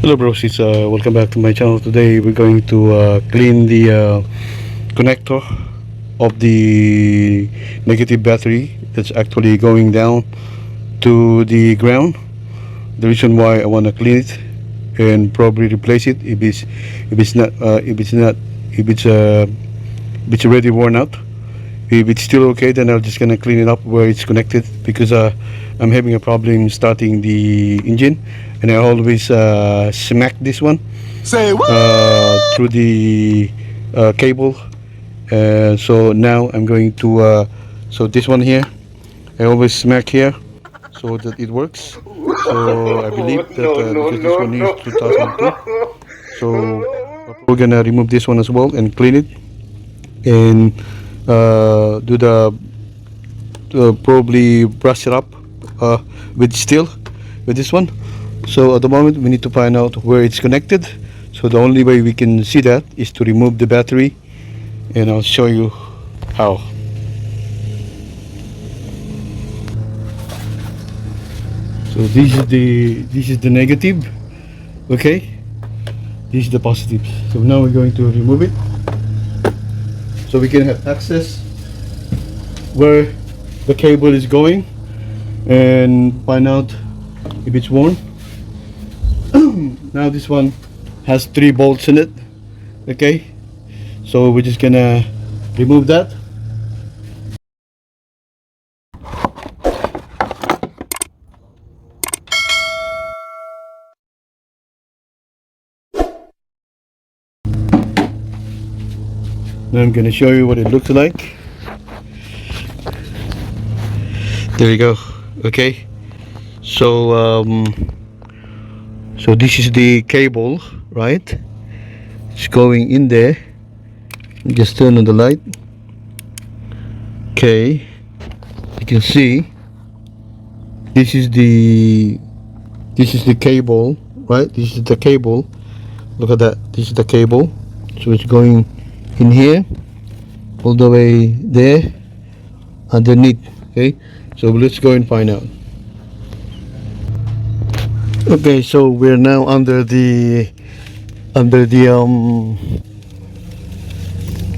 Hello brosis, welcome back to my channel. Today we're going to clean the connector of the negative battery that's actually going down to the ground. The reason why I want to clean it and probably replace it if it's already worn out. If it's still okay, then I'm just gonna clean it up where it's connected, because I'm having a problem starting the engine, and I always smack this one through the cable. So now I'm going to so this one here, I always smack here so that it works. So I believe that because this one here is 2002, so we're gonna remove this one as well and clean it, and do the probably brush it up with steel with this one. So at the moment we need to find out where it's connected. So the only way we can see that is to remove the battery, and I'll show you how. So this is the negative, okay, this is the positive. So now we're going to remove it so we can have access where the cable is going and find out if it's worn. Now this one has 3 bolts in it, okay, so we're just gonna remove that. Now I'm gonna show you what it looks like. There you go. Okay, so so this is the cable, right? It's going in there. Just turn on the light. Okay, you can see this is the cable, right? This is the cable. Look at that. This is the cable. So it's going in here all the way there underneath. Okay, so let's go and find out. Okay, so we're now under the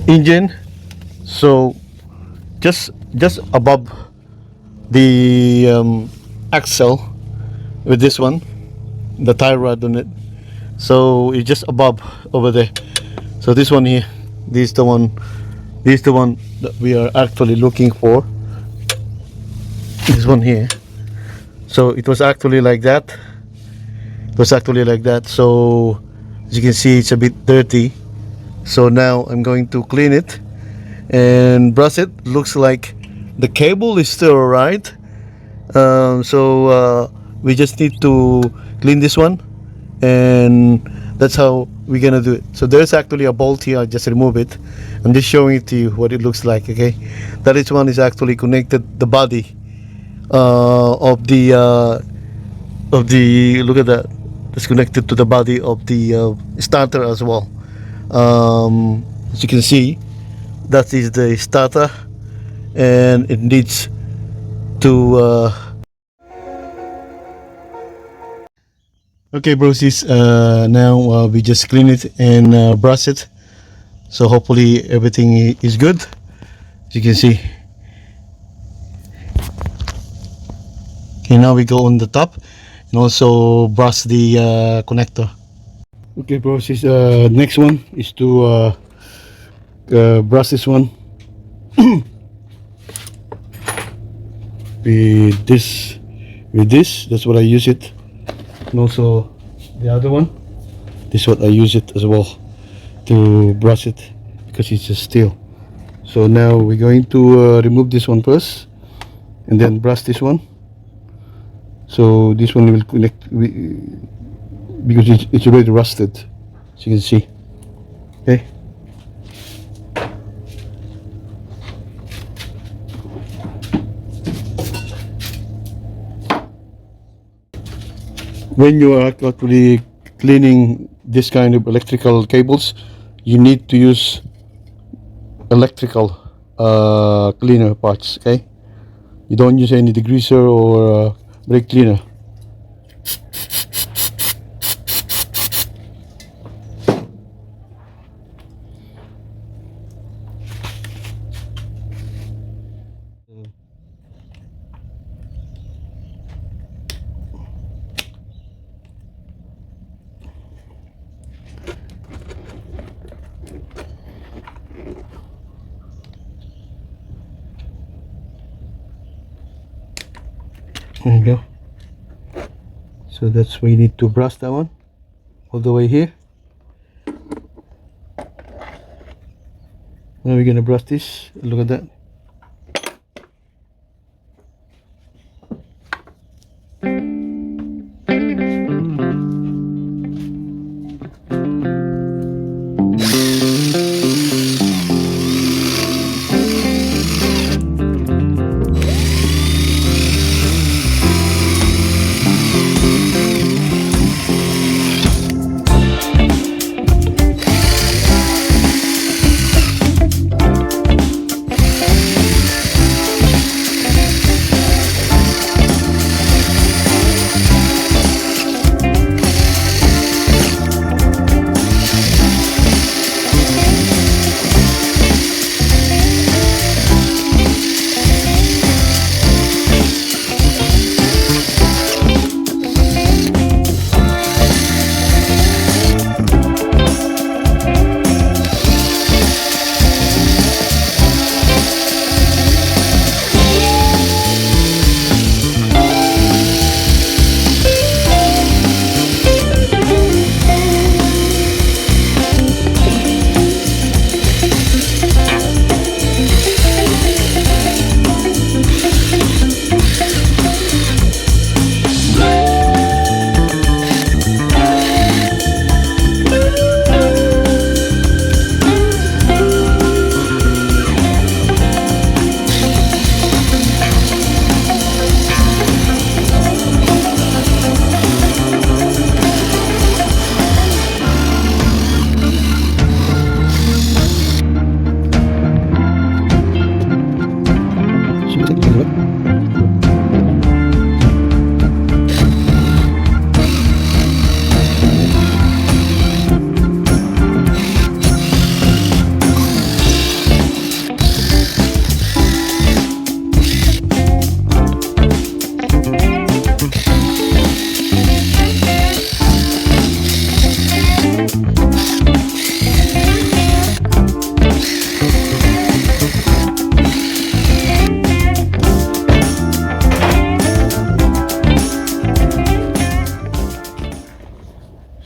engine. So just above the axle with this one, the tie rod on it. So it's just above over there. So this one here, this is the one that we are actually looking for. This one here. So it was actually like that. So as you can see, it's a bit dirty. So now I'm going to clean it and brush it. Looks like the cable is still alright. So we just need to clean this one, and that's how we're gonna do it. So there's actually a bolt here. I just remove it. I'm just showing it to you what it looks like. Okay, that is one is actually connected the body of the look at that. It's connected to the body of the starter as well. As you can see, that is the starter, and it needs to okay brosis, now we just clean it and brush it, so hopefully everything is good. As you can see, okay, now we go on the top and also brush the connector. Okay brosis, next one is to brush this one with this. That's what I use it. And also the other one, this is what I use it as well to brush it, because it's just steel. So now we're going to remove this one first and then brush this one. So this one will connect because it's already rusted, as you can see. Okay, when you are actually cleaning this kind of electrical cables, you need to use electrical cleaner parts. Okay, you don't use any degreaser or brake cleaner. There you go. So that's why you need to brush that one all the way here. Now we're gonna brush this. Look at that.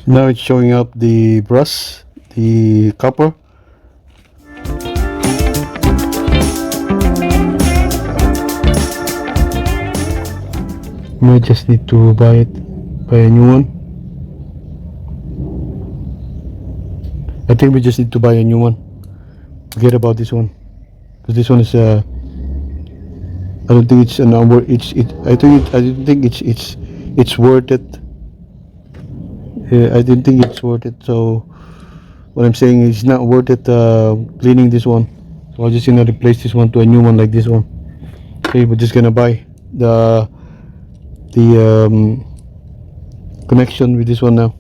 Now it's showing up the brush, the copper. We just need to buy a new one. I think we just need to buy a new one. Forget about this one, because this one is I don't think it's an hour. I don't think it's worth it. I didn't think it's worth it. So what I'm saying is it's not worth it cleaning this one. So I'm just gonna replace this one to a new one like this one. Okay, we're just gonna buy the connection with this one now.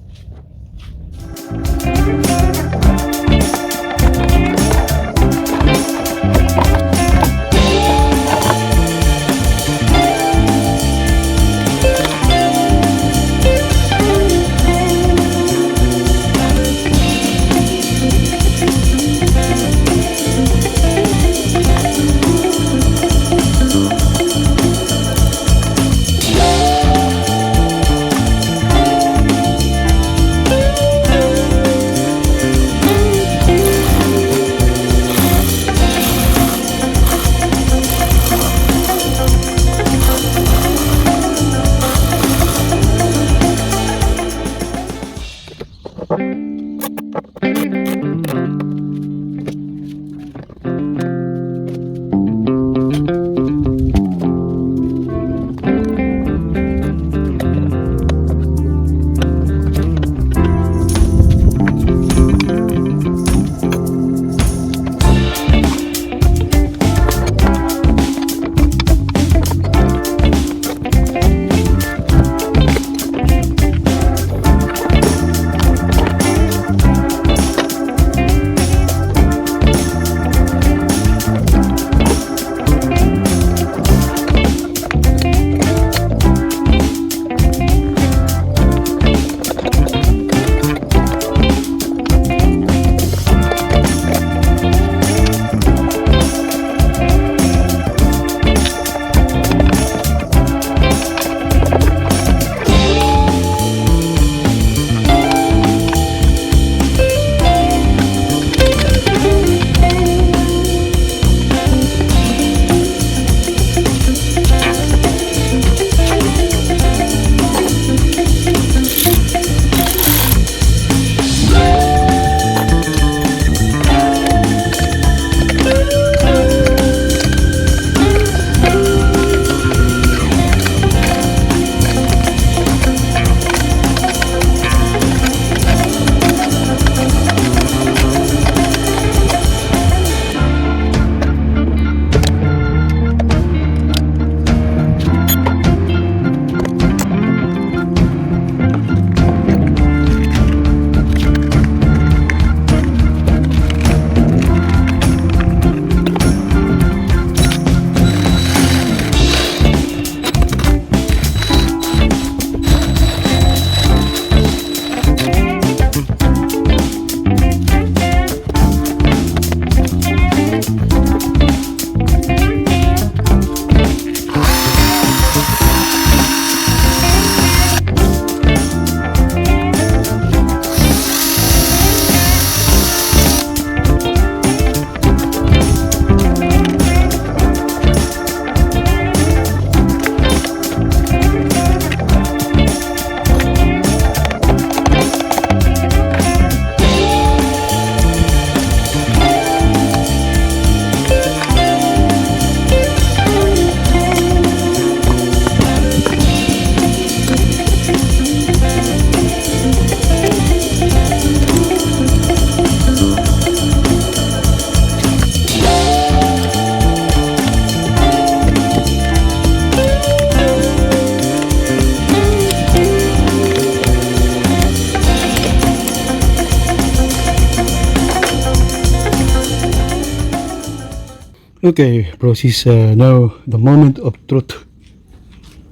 Okay, bros, is now the moment of truth.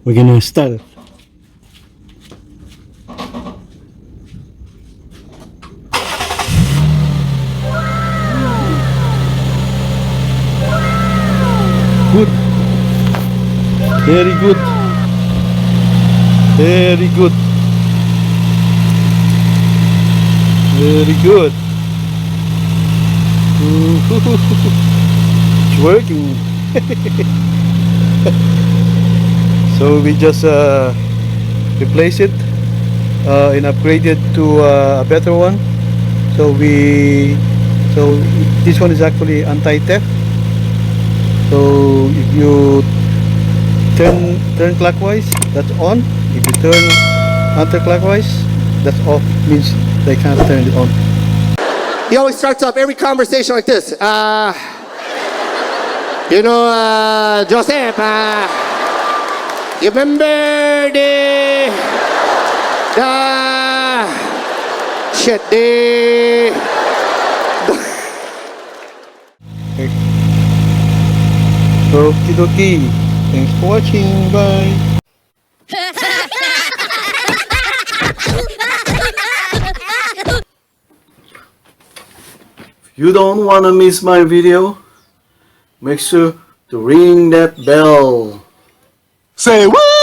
We're gonna start. Good. Very good. Very good. Very good. It's working. So we just replace it and upgraded to a better one. So this one is actually anti-theft. So if you turn clockwise, that's on. If you turn counterclockwise, that's off. Means they can't turn it on. He always starts off every conversation like this. Joseph, you remember the shit, Okie dokie. Thanks for watching. Bye. If you don't want to miss my video, make sure to ring that bell. Say what?